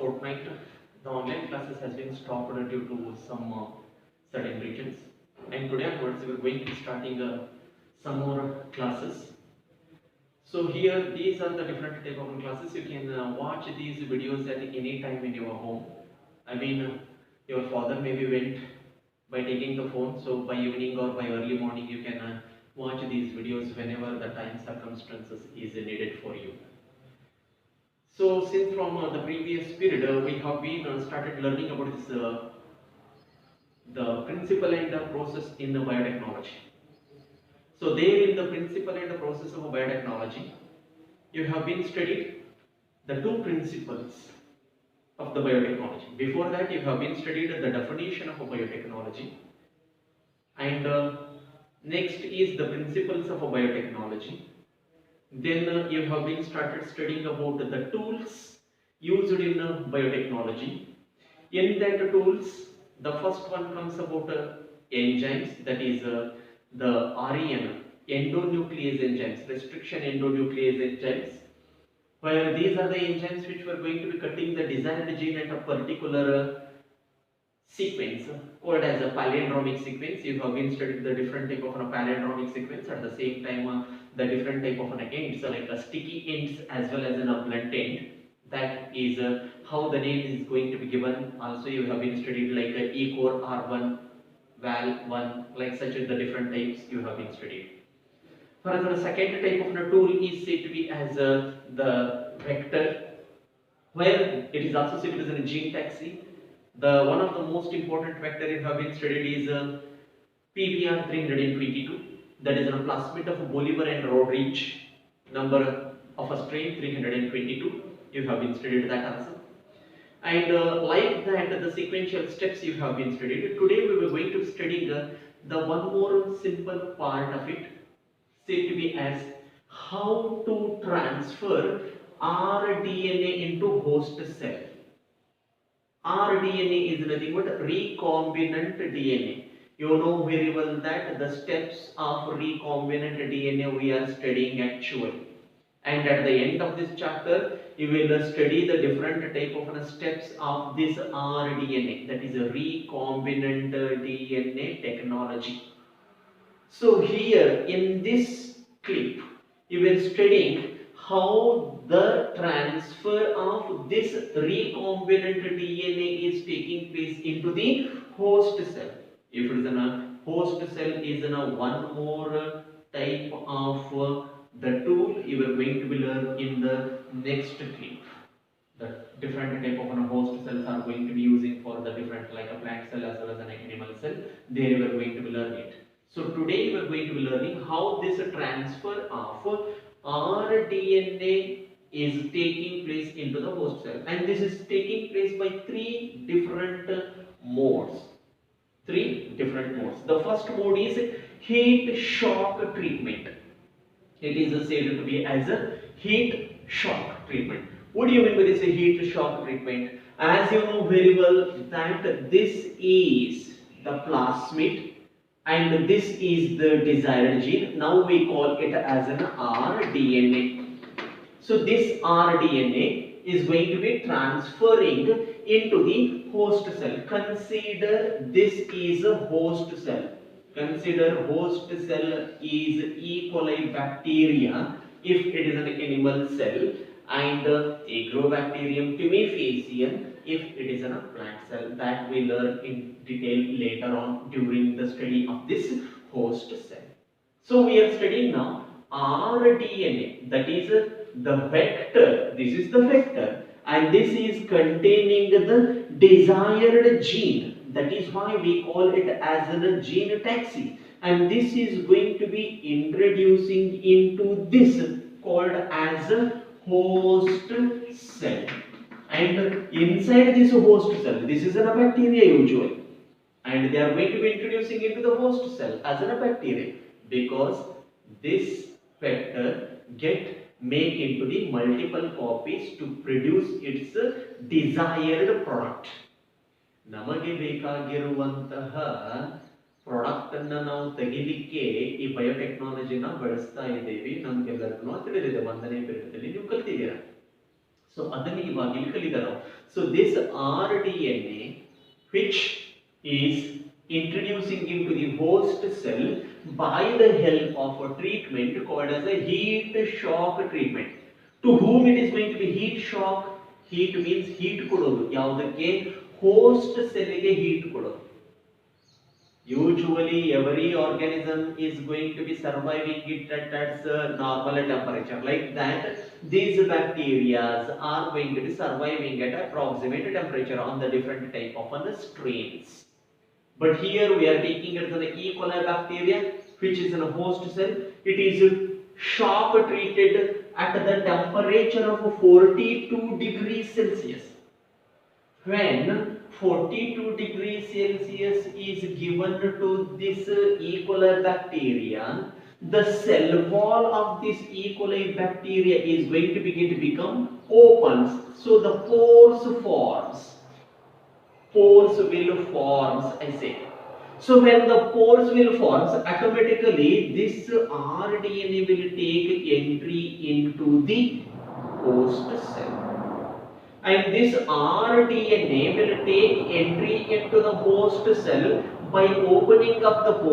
fortnight, the online classes has been stopped due to some certain reasons. And today onwards, we are going to be starting some more classes. So here, these are the different type of classes. You can watch these videos at any time in your home. I mean, your father maybe went by taking the phone, so by evening or by early morning, you can watch these videos whenever the time circumstances is needed for you. So since from the previous period, we have been started learning about this the principle and the process in the biotechnology. So there in the principle and the process of biotechnology, you have been studied the two principles of the biotechnology. Before that, you have been studied the definition of a biotechnology, and next is the principles of a biotechnology. Then you have been started studying about the tools used in biotechnology. In that tools, the first one comes about enzymes, that is the REN, endonuclease enzymes, restriction endonuclease enzymes, where these are the enzymes which were going to be cutting the desired gene at a particular sequence called as a palindromic sequence. You have been studying the different type of a palindromic sequence, at the same time the different type of ends, like a sticky ends as well as a blunt end. That is how the name is going to be given. Also you have been studied like E-core, R1, Val1, like such as the different types you have been studied. Further, the second type of a tool is said to be as the vector, where it is also said as a gene taxi. The one of the most important vector you have been studied is PBR 322. That is a plasmid of Bolivar and Rodriguez, number of a strain 322. You have been studied that also. And like that, the sequential steps you have been studied. Today we were going to study the one more simple part of it, said to be as how to transfer rDNA into host cell. rDNA is nothing but recombinant DNA. You know very well that the steps of recombinant DNA we are studying actually. And at the end of this chapter, you will study the different type of steps of this rDNA, that is a recombinant DNA technology. So here in this clip, you will studying how the transfer of this recombinant DNA is taking place into the host cell. If it is a host cell is one more type of the tool you are going to be learn in the next clip. The different type of host cells are going to be using for the different, like a plant cell as well as an animal cell. There you are going to be learn it. So today we are going to be learning how this transfer of rDNA is taking place into the host cell, and this is taking place by three different modes. The first mode is heat shock treatment. It is said to be as a heat shock treatment. What do you mean by this heat shock treatment? As you know very well that this is the plasmid and this is the desired gene. Now we call it as an rDNA. So this rDNA is going to be transferring into the host cell. Consider this is a host cell. Consider host cell is E. coli bacteria if it is an animal cell, and Agrobacterium tumefacium if it is a plant cell. That we learn in detail later on during the study of this host cell. So we are studying now rDNA, that is the vector. This is the vector, and this is containing the desired gene. That is why we call it as a gene taxi, and this is going to be introducing into this called as a host cell. And inside this host cell, this is a bacteria usually, and they are going to be introducing into the host cell as a bacteria, because this vector make into the multiple copies to produce its desired product. ನಮಗೆ ಬೇಕಾಗಿರುವಂತಹ product ಅನ್ನು ನಾವು ತೆಗಿಲಿಕ್ಕೆ ಈ ಬಯೋಟೆಕ್ನಾಲಜಿನ ಬಳಸ್ತಾ ಇದ್ದೀವಿ. ನಮಗೆಲ್ಲರಿಗೂ ತಿಳಿದಿದೆ, 1ನೇ ಪೀರಿಯಡ್ ಅಲ್ಲಿ ನೀವು ಕಲ್ತಿದ್ದೀರಾ. So ಅದನ್ನ ಇವಾಗ ಇಲ್ಲಿ ಕಲಿಯೋಣ. So this rDNA which is introducing into the host cell by the help of a treatment called as a heat shock treatment. To whom it is going to be heat shock? Heat means heat ಕೊಡೋದು. ಯಾವುದಕ್ಕೆ? host cell ಗೆ heat ಕೊಡೋದು. Usually every organism is going to be surviving it at its normal temperature. Like that, these bacteria are going to be surviving at approximate temperature on the different type of strains. But here we are taking it as an E. coli bacteria, which is in a host cell. It is shock treated at the temperature of 42 degrees Celsius. When 42 degrees Celsius is given to this E. coli bacteria, the cell wall of this E. coli bacteria is going to begin to become open. So the pores forms. Pores will forms, I say. So when the pores will forms, automatically this rDNA will take entry into the host cell. And this rDNA will take entry into the host cell by opening up the pore